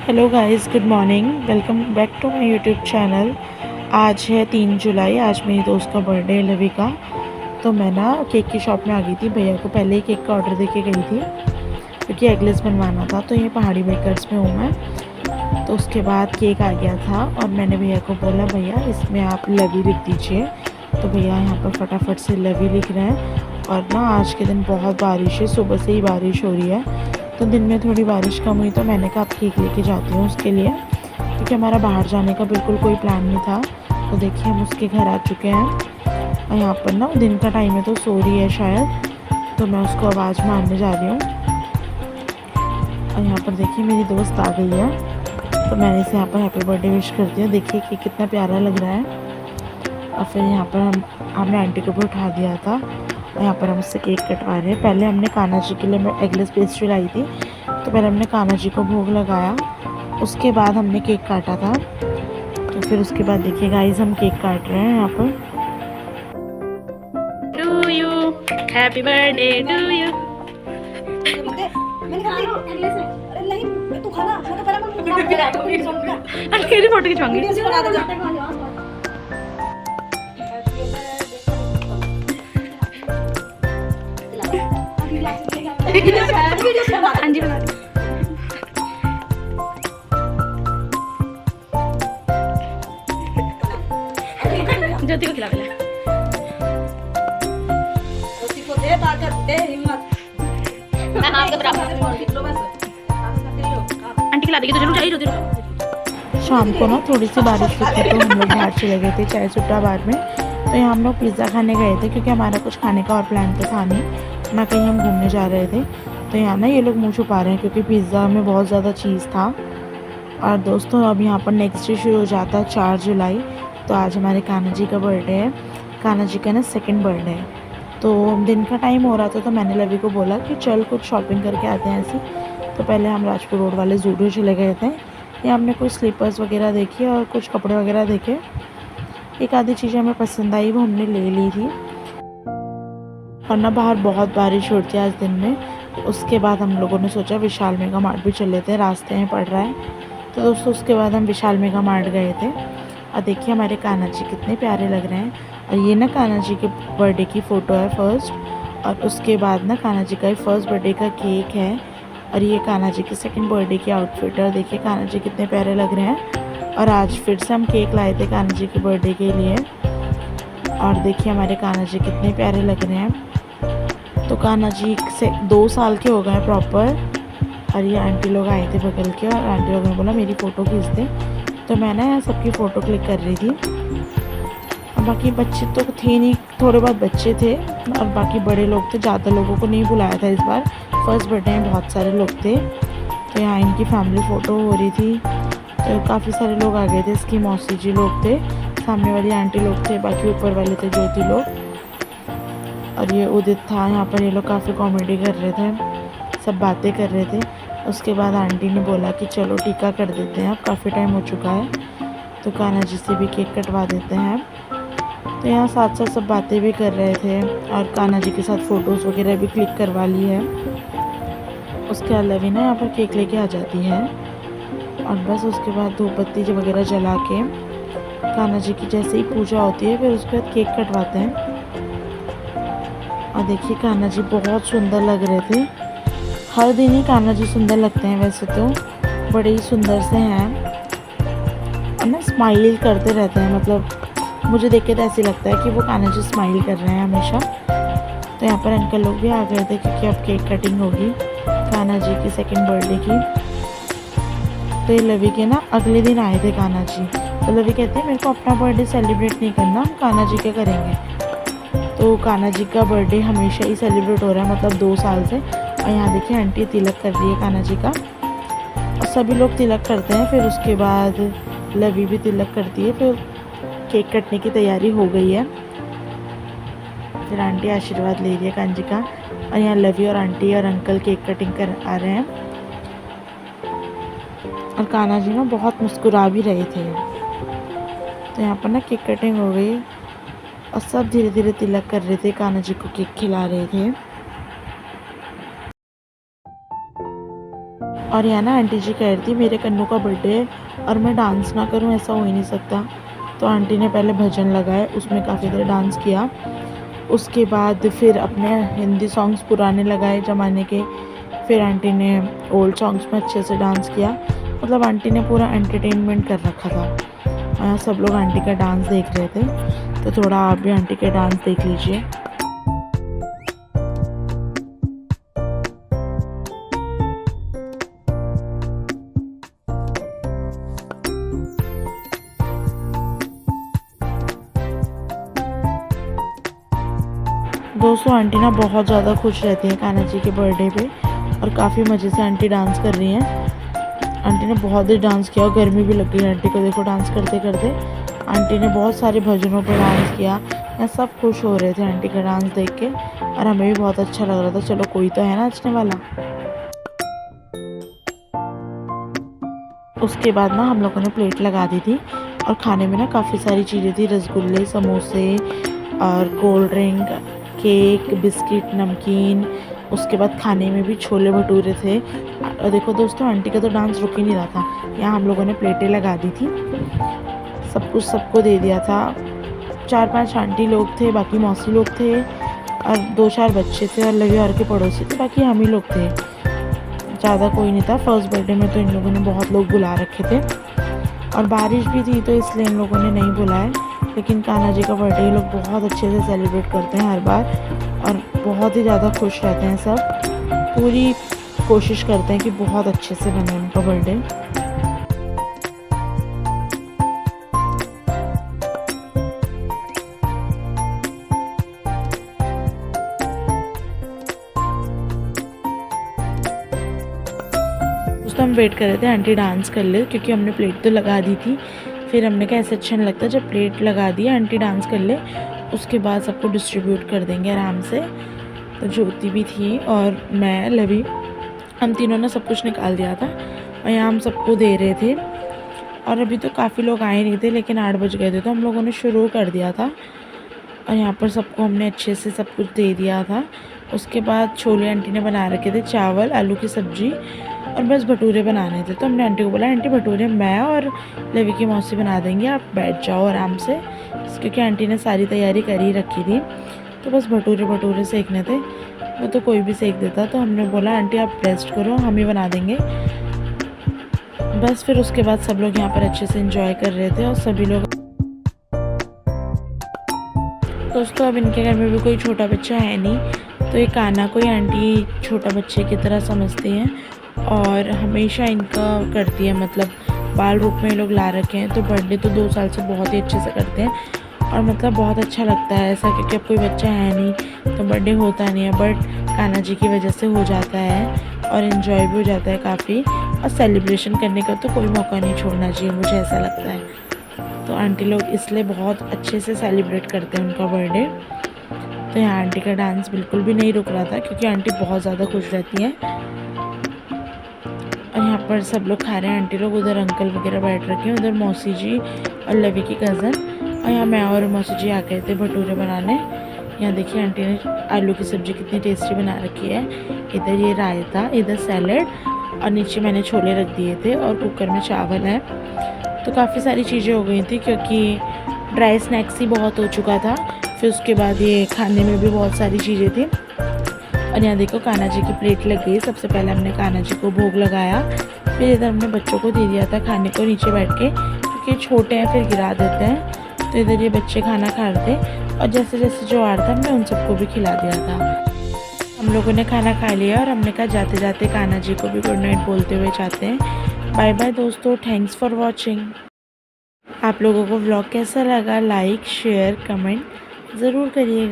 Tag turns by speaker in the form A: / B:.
A: Hello guys, good morning. Welcome back to my YouTube channel. आज है 3 जुलाई। आज मेरी दोस्त का बर्थडे है, लवी का। तो मैं ना केक की शॉप में आ गई थी। भैया को पहले ही केक का ऑर्डर दे के गई थी क्योंकि एगलेस बनवाना था। तो ये पहाड़ी बेकर्स में हूँ मैं। तो उसके बाद केक आ गया था और मैंने भैया को बोला, भैया इसमें आप लवी लिख दीजिए। तो भैया यहाँ पर फटाफट से लवी लिख रहे हैं। और ना आज के दिन बहुत बारिश है, सुबह से ही बारिश हो रही है। तो दिन में थोड़ी बारिश कम हुई तो मैंने कहा आप केक लेके जाती हूँ उसके लिए, क्योंकि हमारा बाहर जाने का बिल्कुल कोई प्लान नहीं था। तो देखिए हम उसके घर आ चुके हैं और यहाँ पर ना दिन का टाइम है तो सो रही है शायद। तो मैं उसको आवाज़ मारने जा रही हूँ। और यहाँ पर देखिए मेरी दोस्त आ गई है। तो मैंने इसे यहाँ पर हैप्पी बर्थडे विश कर दिया। देखिए कि कितना प्यारा लग रहा है। और फिर यहाँ पर हमने आंटी को भी उठा दिया था और यहाँ पर हम उससे केक कटवा रहे हैं। पहले हमने कान्हा जी के लिए मैं एगलेस पेस्ट्री लाई थी, तो पहले हमने कान्हा जी को भोग लगाया, उसके बाद हमने केक काटा था। तो फिर उसके बाद देखिए गाइस हम केक काट रहे हैं यहाँ पर।
B: To you, happy birthday to you. मेरी फोटो खिंचवाऊंगी। हाँ जी, बना ज्योति को खिला पहले।
C: को दे ताकत, दे हिम्मत।
B: मैं आपके बराबर आंटी खिला देगी तो जरूर चाहिए ज्योति।
A: शाम को ना थोड़ी सी बारिश हुई थी तो हम लोग बाहर चले गए थे चाय सुट्टा बार में। तो यहाँ हम लोग पिज़्ज़ा खाने गए थे क्योंकि हमारा कुछ खाने का और प्लान तो था नहीं, ना कहीं हम घूमने जा रहे थे। तो यहाँ ना ये लोग मुँह छुपा रहे हैं क्योंकि पिज़्ज़ा में बहुत ज़्यादा चीज़ था। और दोस्तों अब यहाँ पर नेक्स्ट डे शुरू हो जाता है 4 जुलाई। तो आज हमारे कान्हा जी का बर्थडे है। कान्हा जी का ना सेकंड बर्थडे है। तो दिन का टाइम हो रहा था तो मैंने लवी को बोला कि चल कुछ शॉपिंग करके आते हैं ऐसी। तो पहले हम राजपुर रोड वाले जूडियो चले गए थे। यहाँ हमने कुछ स्लीपर्स वगैरह देखे और कुछ कपड़े वगैरह देखे। एक आधी चीज़ें हमें पसंद आई, वो हमने ले ली थी। और ना बाहर बहुत बारिश हो रही थी आज दिन में। उसके बाद हम लोगों ने सोचा विशाल मेगा मार्ट भी चल लेते हैं, रास्ते में पड़ रहा है। तो दोस्तों उसके बाद हम विशाल मेगा मार्ट गए थे। और देखिए हमारे कान्हा जी कितने प्यारे लग रहे हैं। और ये ना कान्हा जी के बर्थडे की फ़ोटो है फर्स्ट, और उसके बाद ना कान्हा जी का फर्स्ट बर्थडे का केक है। और ये कान्हा जी की सेकंड बर्थडे की आउटफिट है। और देखिए कान्हा जी कितने प्यारे लग रहे हैं। और आज फिर से हम केक लाए थे कान्हा जी के बर्थडे के लिए। और देखिए हमारे कान्हा जी कितने प्यारे लग रहे हैं। तो कान्हा जी से 2 साल के हो गए प्रॉपर। और ये आंटी लोग आए थे बगल के और आंटी लोगों ने बोला मेरी फ़ोटो खींच दे। तो मैं ना यहाँ सबकी फ़ोटो क्लिक कर रही थी। और बाकी बच्चे तो थे नहीं, थोड़े बहुत बच्चे थे और बाकी बड़े लोग थे। ज़्यादा लोगों को नहीं बुलाया था इस बार, फर्स्ट बर्थडे में बहुत सारे लोग थे। तो यहाँ इनकी फैमिली फ़ोटो हो रही थी। तो काफ़ी सारे लोग आ गए थे। इसकी मौसी जी लोग थे, सामने वाली आंटी लोग थे, बाकी ऊपर वाले थे ज्योति लोग। और ये उदित था। यहाँ पर ये लोग काफ़ी कॉमेडी कर रहे थे, सब बातें कर रहे थे। उसके बाद आंटी ने बोला कि चलो टीका कर देते हैं, अब काफ़ी टाइम हो चुका है तो कान्हा जी से भी केक कटवा देते हैं। तो यहाँ साथ साथ सब बातें भी कर रहे थे और कान्हा जी के साथ फ़ोटोज़ वगैरह भी क्लिक करवा ली है। उसके अलावा ना यहाँ पर केक लेके आ जाती है और बस उसके बाद धूप बत्ती वगैरह जला के कान्हा जी की जैसे ही पूजा होती है फिर उसके बाद केक कटवाते हैं। और देखिए कान्हा जी बहुत सुंदर लग रहे थे। हर दिन ही कान्हा जी सुंदर लगते हैं, वैसे तो बड़े ही सुंदर से हैं और ना स्माइल करते रहते हैं। मतलब मुझे देख के तो ऐसे लगता है कि वो कान्हा जी स्माइल कर रहे हैं हमेशा। तो यहाँ पर अंकल लोग भी आ गए थे क्योंकि अब केक कटिंग होगी कान्हा जी की सेकंड बर्थडे की। तो ये लवी के ना अगले दिन आए थे कान्हा जी। तो लवी कहते हैं मेरे को अपना बर्थडे सेलिब्रेट नहीं करना, हम कान्हा जी का करेंगे। तो कान्हा जी का बर्थडे हमेशा ही सेलिब्रेट हो रहा है, मतलब 2 साल से। और यहाँ देखिए आंटी तिलक कर रही है कान्हा जी का और सभी लोग तिलक करते हैं। फिर उसके बाद लवी भी तिलक करती है। फिर केक कटने की तैयारी हो गई है। फिर आंटी आशीर्वाद ले रही है कान्हा जी का और यहाँ लवी और आंटी और अंकल केक कटिंग कर आ रहे हैं। और कान्हा जी ना बहुत मुस्कुरा भी रहे थे। तो यहाँ पर ना केक कटिंग हो गई और सब धीरे धीरे तिलक कर रहे थे, कान्हा जी को केक खिला रहे थे। और यहाँ ना आंटी जी कह रही थी मेरे कन्नू का बर्थडे है और मैं डांस ना करूँ, ऐसा हो ही नहीं सकता। तो आंटी ने पहले भजन लगाए, उसमें काफ़ी देर डांस किया। उसके बाद फिर अपने हिंदी सॉन्ग्स पुराने लगाए ज़माने के। फिर आंटी ने ओल्ड सॉन्ग्स में अच्छे से डांस किया। मतलब आंटी ने पूरा एंटरटेनमेंट कर रखा था। सब लोग आंटी का डांस देख रहे थे, तो थोड़ा आप भी आंटी का डांस देख लीजिए। दोस्तों आंटी ना बहुत ज़्यादा खुश रहती हैं कान्हा जी के बर्थडे पे और काफ़ी मज़े से आंटी डांस कर रही हैं। आंटी ने बहुत देर डांस किया और गर्मी भी लग गई आंटी को, देखो डांस करते करते। आंटी ने बहुत सारे भजनों पर डांस किया। यहाँ सब खुश हो रहे थे आंटी का डांस देख के और हमें भी बहुत अच्छा लग रहा था, चलो कोई तो है ना नाचने वाला। उसके बाद ना हम लोगों ने प्लेट लगा दी थी और खाने में ना काफ़ी सारी चीज़ें थी, रसगुल्ले, समोसे और कोल्ड ड्रिंक, केक, बिस्किट, नमकीन। उसके बाद खाने में भी छोले भटूरे थे। और देखो दोस्तों आंटी का तो डांस रुक ही नहीं रहा था। यहाँ हम लोगों ने प्लेटें लगा दी थी, सब कुछ सबको दे दिया था। 4-5 आंटी लोग थे, बाकी मौसी लोग थे और 2-4 बच्चे थे और लगे और के पड़ोसी थे, बाकी हम ही लोग थे, ज़्यादा कोई नहीं था। फर्स्ट बर्थडे में तो इन लोगों ने बहुत लोग बुला रखे थे और बारिश भी थी तो इसलिए इन लोगों ने नहीं बुलाए। लेकिन कान्हा जी का बर्थडे ये लोग बहुत अच्छे से सेलिब्रेट करते हैं हर बार और बहुत ही ज़्यादा खुश रहते हैं सब। पूरी कोशिश करते हैं कि बहुत अच्छे से बने उनका बर्थडे। तो हम वेट कर रहे थे आंटी डांस कर ले, क्योंकि हमने प्लेट तो लगा दी थी। फिर हमने कहा ऐसे अच्छा नहीं लगता, जब प्लेट लगा दी आंटी डांस कर ले, उसके बाद सबको डिस्ट्रीब्यूट कर देंगे आराम से। तो ज्योति भी थी और मैं, लवी, हम तीनों ने सब कुछ निकाल दिया था और यहाँ हम सबको दे रहे थे। और अभी तो काफ़ी लोग आए नहीं थे, लेकिन 8 बज गए थे तो हम लोगों ने शुरू कर दिया था और यहाँ पर सबको हमने अच्छे से सब कुछ दे दिया था। उसके बाद छोले आंटी ने बना रखे थे, चावल, आलू की सब्ज़ी और बस भटूरे बनाने थे। तो हमने आंटी को बोला आंटी भटूरे मैं और लवी की मौसी बना देंगे, आप बैठ जाओ आराम से, क्योंकि आंटी ने सारी तैयारी कर ही रखी थी। तो बस भटूरे सेकने थे, वो तो कोई भी सेक देता। तो हमने बोला आंटी आप रेस्ट करो, हम ही बना देंगे। बस फिर उसके बाद सब लोग यहाँ पर अच्छे से एंजॉय कर रहे थे और सभी लोग। दोस्तों अब इनके घर में भी कोई छोटा बच्चा है नहीं, तो ये कान्हा को ही आंटी छोटा बच्चे की तरह समझती हैं और हमेशा इनका करती है। मतलब बाल रूप में ये लोग ला रखे हैं, तो बर्थडे तो 2 साल से बहुत ही अच्छे से करते हैं और मतलब बहुत अच्छा लगता है ऐसा, क्योंकि अब कोई बच्चा है नहीं तो बर्थडे होता नहीं है, बट कान्हा जी की वजह से हो जाता है और इन्जॉय भी हो जाता है काफ़ी। और सेलिब्रेशन करने का तो कोई मौका नहीं छोड़ना चाहिए, मुझे ऐसा लगता है। तो आंटी लोग इसलिए बहुत अच्छे से सेलिब्रेट करते हैं उनका बर्थडे। तो यहाँ आंटी का डांस बिल्कुल भी नहीं रुक रहा था, क्योंकि आंटी बहुत ज़्यादा खुश रहती हैं। और यहाँ पर सब लोग खा रहे हैं, आंटी लोग, उधर अंकल वगैरह बैठ रखे हैं, उधर मौसी जी और लवी की कज़न, और यहाँ मैं और मौसी जी आ गए थे भटूरे बनाने। यहाँ देखिए आंटी ने आलू की सब्ज़ी कितनी टेस्टी बना रखी है। इधर ये रायता, इधर सैलड और नीचे मैंने छोले रख दिए थे और कुकर में चावल है। तो काफ़ी सारी चीज़ें हो गई थी, क्योंकि ड्राई स्नैक्स ही बहुत हो चुका था। फिर उसके बाद ये खाने में भी बहुत सारी चीज़ें थी। और यहाँ देखो कान्हा जी की प्लेट लग गई। सबसे पहले हमने कान्हा जी को भोग लगाया, फिर इधर हमने बच्चों को दे दिया था खाने को नीचे बैठ के, क्योंकि छोटे हैं फिर गिरा देते हैं। तो इधर ये बच्चे खाना खा रहे थे और जैसे जैसे जो आ रहा था हमने उन सबको भी खिला दिया था। हम लोगों ने खाना खा लिया और हमने कहा जाते जाते कान्हा जी को भी गुड नाइट बोलते हुए जाते हैं। बाय बाय दोस्तों, थैंक्स फॉर वॉचिंग। आप लोगों को व्लॉग कैसा लगा, लाइक शेयर कमेंट ज़रूर करिएगा।